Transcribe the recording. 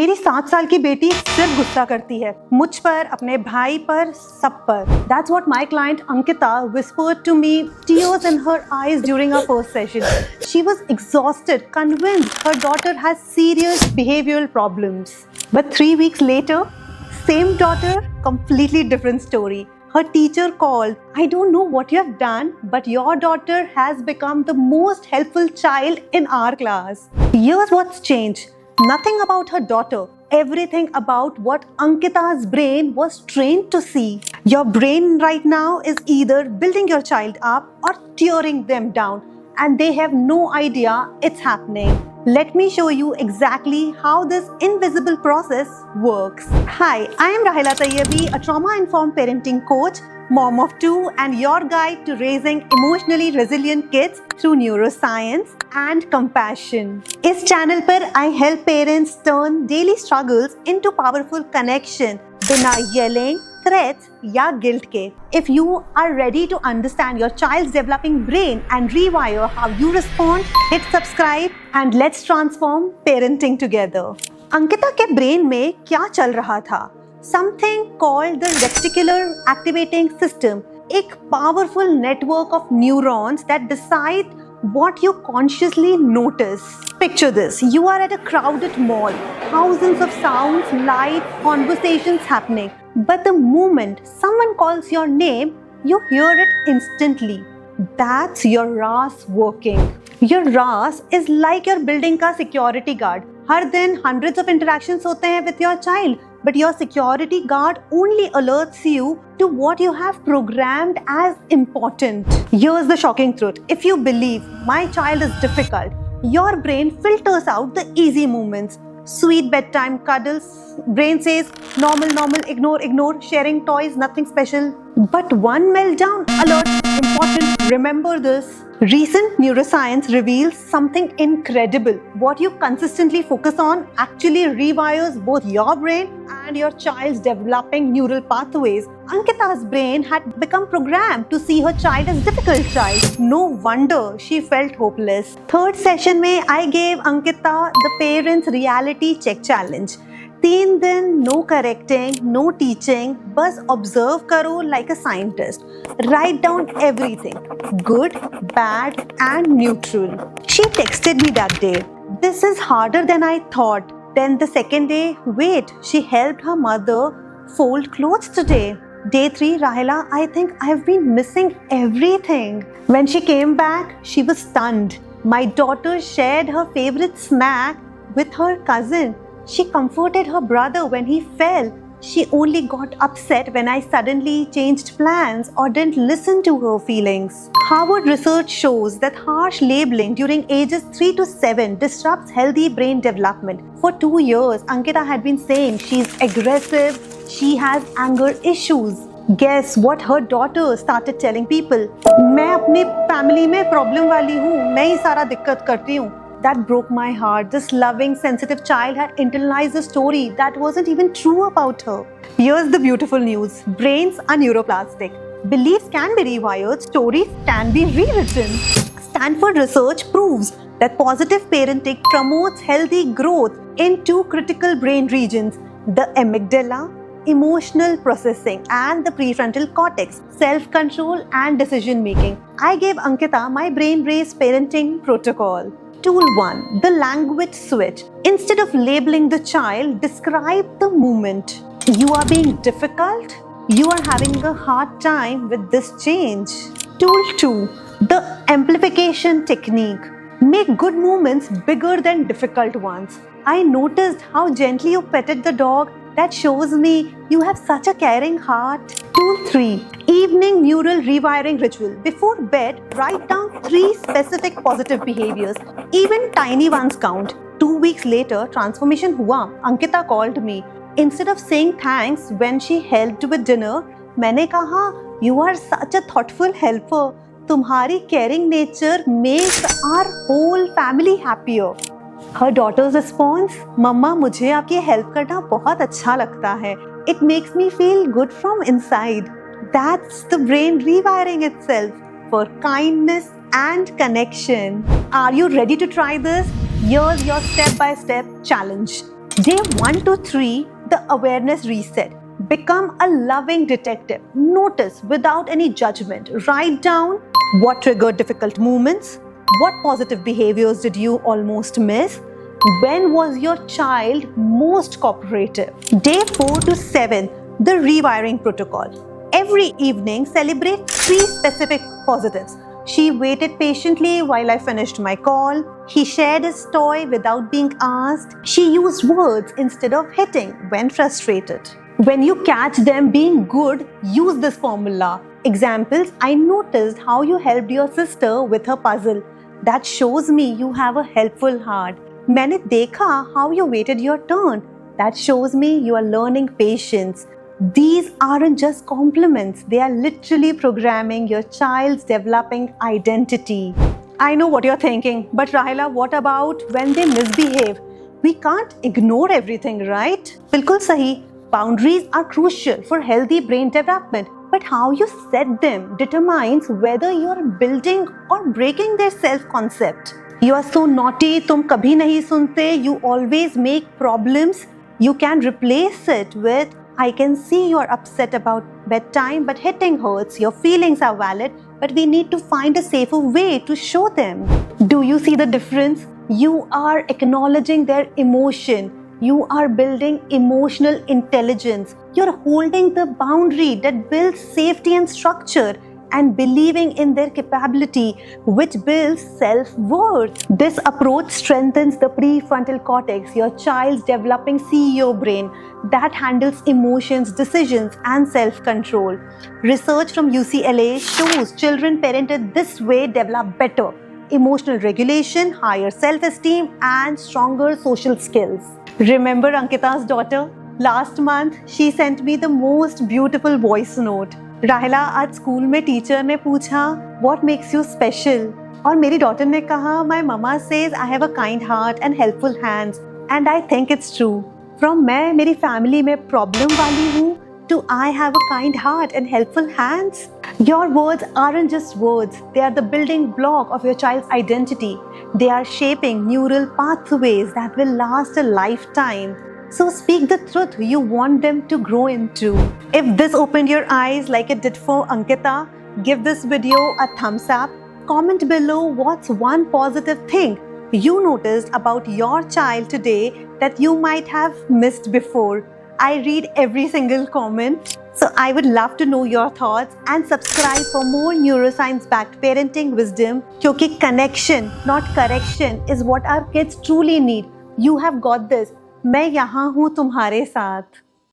मेरी 7 साल की बेटी सिर्फ गुस्सा करती है, मुझ पर, अपने भाई पर, सब पर. That's what my client Ankita whispered to me, tears in her eyes during our first session. She was exhausted, convinced her daughter has serious behavioral problems. But 3 weeks later, same daughter, completely different story. Her teacher called, I don't know what you have done, but your daughter has become the most helpful child in our class. Here's what's changed. Nothing about her daughter. Everything about what Ankita's brain was trained to see. Your brain right now is either building your child up or tearing them down, and they have no idea it's happening. Let me show you exactly how this invisible process works. Hi, I am Rahila Tayyabi, a trauma-informed parenting coach, mom of 2, and your guide to raising emotionally resilient kids through neuroscience and compassion. इस channel पर I help parents turn daily struggles into powerful connection बिना yelling, threats या guilt के. If you are ready to understand your child's developing brain and rewire how you respond, hit subscribe and let's transform parenting together. Ankita के brain में क्या चल रहा था? Something called the reticular activating system, एक powerful network of neurons that decide what you consciously notice. Picture this, you are at a crowded mall, thousands of sounds, lights, conversations happening. But the moment someone calls your name, you hear it instantly. That's your RAS working. Your RAS is like your building का security guard. हर दिन hundreds of interactions होते हैं with your child, but your security guard only alerts you to what you have programmed as important. Here's the shocking truth. If you believe my child is difficult, your brain filters out the easy moments. Sweet bedtime cuddles, brain says normal, ignore, sharing toys, nothing special. But one meltdown, alert, important, remember this. Recent neuroscience reveals something incredible. What you consistently focus on actually rewires both your brain and your child's developing neural pathways. Ankita's brain had become programmed to see her child as difficult child. No wonder she felt hopeless. Third session में I gave Ankita the parents reality check challenge. 3 दिन no correcting, no teaching, बस observe करो like a scientist. Write down everything, good, bad and neutral. She texted me that day, this is harder than I thought. Then the second day, wait, she helped her mother fold clothes today. Day 3, Rahila, I think I've been missing everything. When she came back, she was stunned. My daughter shared her favorite snack with her cousin. She comforted her brother when he fell. She only got upset when I suddenly changed plans or didn't listen to her feelings. Harvard research shows that harsh labeling during ages 3 to 7 disrupts healthy brain development. For 2 years, Ankita had been saying she's aggressive, she has anger issues. Guess what her daughter started telling people? मैं अपनी family में problem वाली हूँ, मैं ही सारा दिक्कत करती हूँ. That broke my heart. This loving, sensitive child had internalized a story that wasn't even true about her. Here's the beautiful news. Brains are neuroplastic. Beliefs can be rewired. Stories can be rewritten. Stanford research proves that positive parenting promotes healthy growth in 2 critical brain regions, the amygdala, emotional processing, and the prefrontal cortex, self-control and decision-making. I gave Ankita my brain-based parenting protocol. Tool 1. The language switch. Instead of labeling the child, describe the moment. You are being difficult. You are having a hard time with this change. Tool 2. The amplification technique. Make good moments bigger than difficult ones. I noticed how gently you petted the dog. That shows me you have such a caring heart. Tool 3. Evening neural rewiring ritual. Before bed, write down 3 specific positive behaviors. Even tiny ones count. 2 weeks later, transformation हुआ. Ankita called me. Instead of saying thanks when she helped with dinner, मैंने कहा, you are such a thoughtful helper. तुम्हारी caring nature makes our whole family happier. Her daughter's response, Mama, मुझे आपकी help करना बहुत अच्छा लगता है. It makes me feel good from inside. That's the brain rewiring itself for kindness and connection. Are you ready to try this? Here's your step-by-step challenge. Day 1 to 3, the awareness reset. Become a loving detective. Notice without any judgment. Write down what triggered difficult moments, what positive behaviors did you almost miss, when was your child most cooperative. Day 4 to 7, the rewiring protocol. Every evening, celebrate 3 specific positives. She waited patiently while I finished my call. He shared his toy without being asked. She used words instead of hitting when frustrated. When you catch them being good, use this formula. Examples: I noticed how you helped your sister with her puzzle. That shows me you have a helpful heart. मैंने देखा how you waited your turn. That shows me you are learning patience. These aren't just compliments, they are literally programming your child's developing identity. I know what you're thinking, but Rahila, what about when they misbehave? We can't ignore everything, right? बिल्कुल सही. Boundaries are crucial for healthy brain development, but how you set them determines whether you're building or breaking their self-concept. You are so naughty, तुम कभी नहीं सुनते, you always make problems. You can replace it with, I can see you're upset about bedtime, but hitting hurts. Your feelings are valid, but we need to find a safer way to show them. Do you see the difference? You are acknowledging their emotion. You are building emotional intelligence. You're holding the boundary that builds safety and structure, and believing in their capability, which builds self-worth. This approach strengthens the prefrontal cortex, your child's developing CEO brain that handles emotions, decisions, and self-control. Research from UCLA shows children parented this way develop better emotional regulation, higher self-esteem, and stronger social skills. Remember Ankita's daughter? Last month, she sent me the most beautiful voice note. राहिला, आज school में teacher ने पूछा What makes you special? और मेरी daughter ने कहा My mama says I have a kind heart and helpful hands, and I think it's true. From मैं मेरी फैमिली में प्रॉब्लम वाली हूँ to I have a kind heart and helpful hands. Your words aren't just words, they are the building block of your child's identity. They are shaping neural pathways that will last a lifetime. So speak the truth you want them to grow into. If this opened your eyes like it did for Ankita, give this video a thumbs up. Comment below what's one positive thing you noticed about your child today that you might have missed before. I read every single comment. So I would love to know your thoughts, and subscribe for more neuroscience-backed parenting wisdom. क्योंकि connection, not correction, is what our kids truly need. You have got this. मैं यहाँ हूँ तुम्हारे साथ.